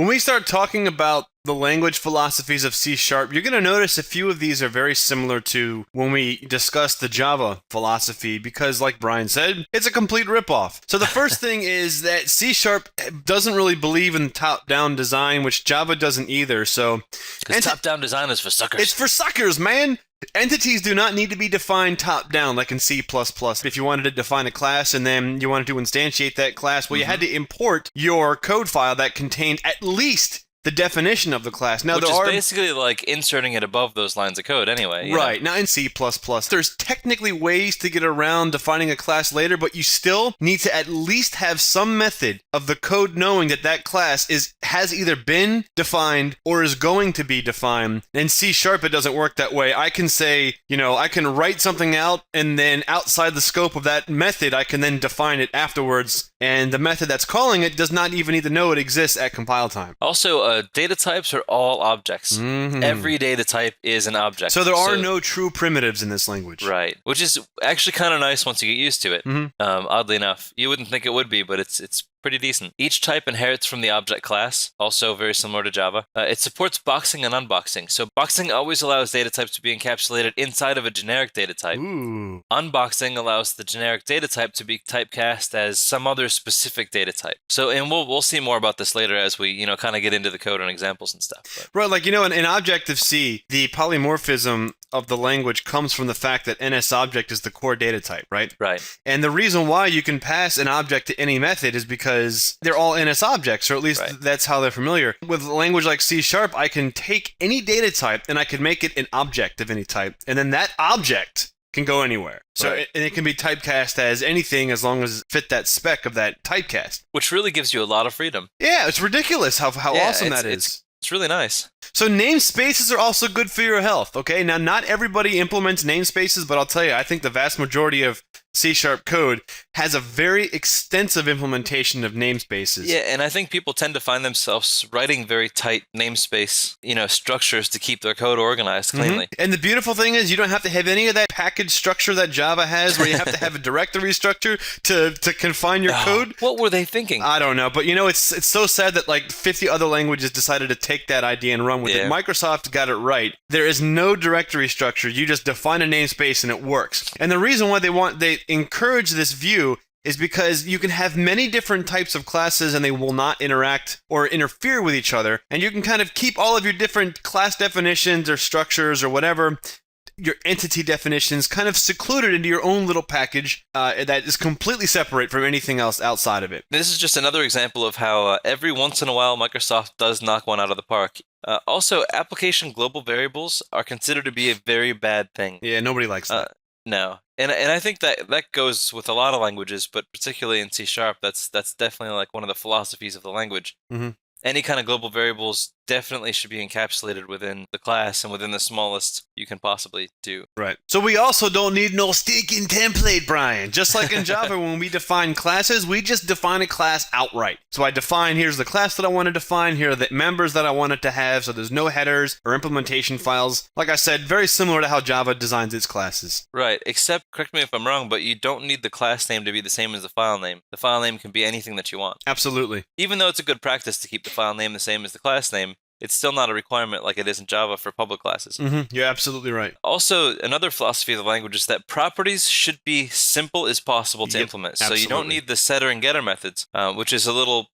When we start talking about the language philosophies of C#, you're going to notice a few of these are very similar to when we discussed the Java philosophy because, like Brian said, it's a complete ripoff. So the first thing is that C# doesn't really believe in top-down design, which Java doesn't either. So, because top-down design is for suckers. It's for suckers, man! Entities do not need to be defined top-down like in C++. If you wanted to define a class and then you wanted to instantiate that class, well, you had to import your code file that contained at least the definition of the class. Now, which is basically like inserting it above those lines of code anyway. Right. Now, in C++, there's technically ways to get around defining a class later, but you still need to at least have some method of the code knowing that that class has either been defined or is going to be defined. In C#, it doesn't work that way. I can say, I can write something out, and then outside the scope of that method, I can then define it afterwards. And the method that's calling it does not even need to know it exists at compile time. Also, data types are all objects. Mm-hmm. Every data type is an object. So there are no true primitives in this language. Right. Which is actually kind of nice once you get used to it. Mm-hmm. Oddly enough. You wouldn't think it would be, but it's pretty decent. Each type inherits from the object class, also very similar to Java. It supports boxing and unboxing. So boxing always allows data types to be encapsulated inside of a generic data type. Ooh. Unboxing allows the generic data type to be typecast as some other specific data type. So, and we'll see more about this later as we, kind of get into the code and examples and stuff. But. Right, like, in Objective-C, the polymorphism of the language comes from the fact that NSObject is the core data type, right? Right. And the reason why you can pass an object to any method is because they're all NSObjects, or at least that's how they're familiar. With a language like C#, I can take any data type and I can make it an object of any type, and then that object can go anywhere. So it can be typecast as anything as long as it fit that spec of that typecast. Which really gives you a lot of freedom. Yeah, it's ridiculous how awesome that is. It's really nice. So namespaces are also good for your health, okay? Now, not everybody implements namespaces, but I'll tell you, I think the vast majority of C# code has a very extensive implementation of namespaces. Yeah, and I think people tend to find themselves writing very tight namespace, structures to keep their code organized cleanly. Mm-hmm. And the beautiful thing is you don't have to have any of that package structure that Java has where you have to have a directory structure to confine your code. What were they thinking? I don't know, but it's so sad that like 50 other languages decided to take that idea and run with it. Microsoft got it right. There is no directory structure. You just define a namespace and it works. And the reason why they encourage this view is because you can have many different types of classes and they will not interact or interfere with each other. And you can kind of keep all of your different class definitions or structures or whatever, your entity definitions, kind of secluded into your own little package that is completely separate from anything else outside of it. This is just another example of how every once in a while Microsoft does knock one out of the park. Also, application global variables are considered to be a very bad thing. Yeah, nobody likes that. No. And I think that goes with a lot of languages, but particularly in C#, that's definitely like one of the philosophies of the language. Mm-hmm. Any kind of global variables definitely should be encapsulated within the class and within the smallest you can possibly do. Right. So we also don't need no stinking template, Brian. Just like in Java, when we define classes, we just define a class outright. So I define, here's the class that I want to define, here are the members that I want it to have, so there's no headers or implementation files. Like I said, very similar to how Java designs its classes. Right, except, correct me if I'm wrong, but you don't need the class name to be the same as the file name. The file name can be anything that you want. Absolutely. Even though it's a good practice to keep the file name the same as the class name, it's still not a requirement like it is in Java for public classes. Mm-hmm. You're absolutely right. Also, another philosophy of the language is that properties should be simple as possible to implement. Absolutely. So you don't need the setter and getter methods, which is a little,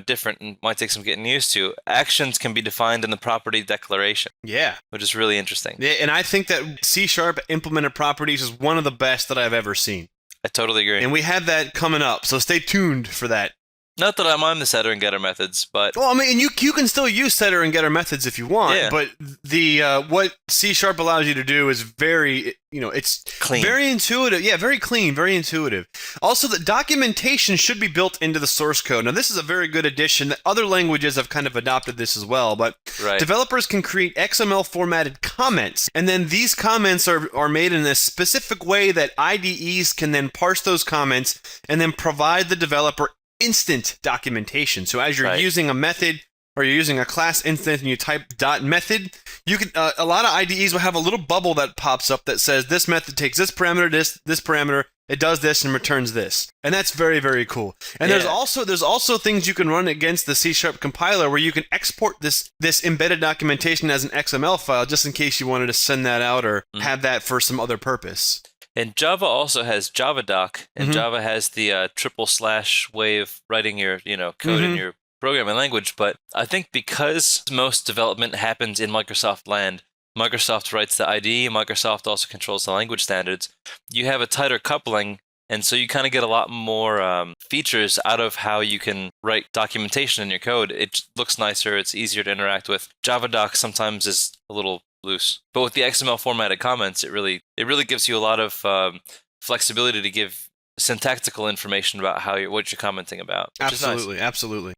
different and might take some getting used to. Actions can be defined in the property declaration. Yeah. Which is really interesting. Yeah, and I think that C# implemented properties is one of the best that I've ever seen. I totally agree. And we have that coming up, so stay tuned for that. Not that I mind the setter and getter methods, but... Well, I mean, you can still use setter and getter methods if you want, but the what C# allows you to do is very, it's clean. Very intuitive. Yeah, very clean, very intuitive. Also, the documentation should be built into the source code. Now, this is a very good addition. Other languages have kind of adopted this as well, but developers can create XML formatted comments, and then these comments are made in a specific way that IDEs can then parse those comments and then provide the developer instant documentation. So as you're using a method or you're using a class instance and you type .method, you can a lot of IDEs will have a little bubble that pops up that says this method takes this parameter, this parameter, It does this and returns this. And that's very, very cool. And there's also things you can run against the C# compiler where you can export this embedded documentation as an XML file just in case you wanted to send that out or have that for some other purpose. And Java also has JavaDoc, and Java has the / way of writing your code in your programming language. But I think because most development happens in Microsoft land, Microsoft writes the IDE, Microsoft also controls the language standards, you have a tighter coupling, and so you kind of get a lot more features out of how you can write documentation in your code. It looks nicer, it's easier to interact with. JavaDoc sometimes is a little loose, but with the XML formatted comments, it really gives you a lot of flexibility to give syntactical information about what you're commenting about. Absolutely, absolutely.